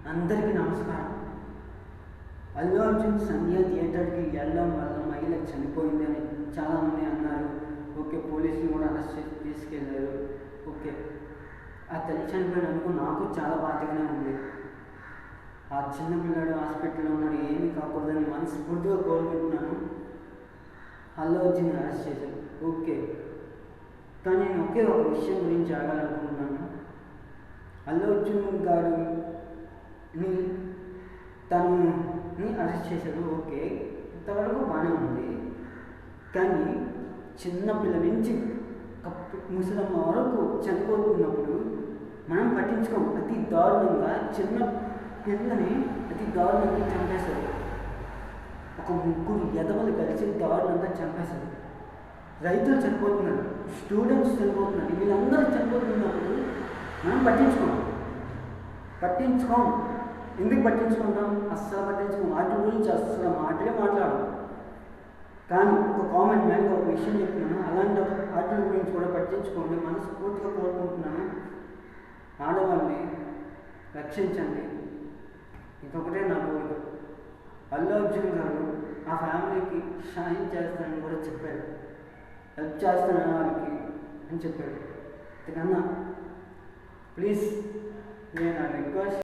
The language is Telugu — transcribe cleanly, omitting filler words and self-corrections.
అందరికీ నమస్కారం. అల్లు అర్జున్ సంధ్య థియేటర్కి వెళ్ళడం వల్ల మహిళ చనిపోయింది అని చాలామంది అన్నారు. ఓకే, పోలీసులు కూడా అరెస్ట్ చేసి తీసుకెళ్ళారు. ఓకే, ఆ తల్లి చనిపోయినందుకు నాకు చాలా బాధగానే ఉంది. ఆ చిన్న పిల్లాడు హాస్పిటల్లో ఉన్నాడు, ఏమీ కాకూడదని మనస్ఫూర్తిగా కోరుకుంటున్నాను. అల్లు అర్జున్ అరెస్ట్ చేశారు, ఓకే. కానీ నేను ఒకే ఒక విషయం గురించి అడగాలనుకుంటున్నాను. అల్లు అర్జున్ గారిని తనని అరెస్ట్ చేశారు, ఓకే, ఇంతవరకు బాగానే ఉంది. కానీ చిన్నపిల్ల నుంచి ముసలమ్మ వరకు చనిపోతున్నప్పుడు మనం పట్టించుకోం. అతి దారుణంగా చిన్న పిల్లని అతి దారుణంగా చంపేశారు. ఒక ముగ్గురు ఎదవలు కలిసి దారుణంగా చంపేశారు. రైతులు చనిపోతున్నారు, స్టూడెంట్స్ చనిపోతున్నారు, వీళ్ళందరూ చనిపోతున్నప్పుడు మనం పట్టించుకోం. ఎందుకు పట్టించుకుంటాం? అస్సలు పట్టించుకోం. వాటి గురించి అస్సలు మాట్లాడడం. కానీ ఒక కామెంట్ మ్యాన్ ఒక విషయం చెప్తున్నాను, అలాంటి వాటి గురించి కూడా పట్టించుకోండి. మనస్ఫూర్తిగా కోరుకుంటున్నాను. ఆడవాళ్ళని రక్షించండి, ఇదొకటే నా కోరిక. అల్లు అర్జున్ గారు ఆ ఫ్యామిలీకి సాయం చేస్తానని కూడా చెప్పారు, హెల్ప్ చేస్తానని వాళ్ళకి అని చెప్పాడు. అంతకన్నా ప్లీజ్ నేను రిక్వెస్ట్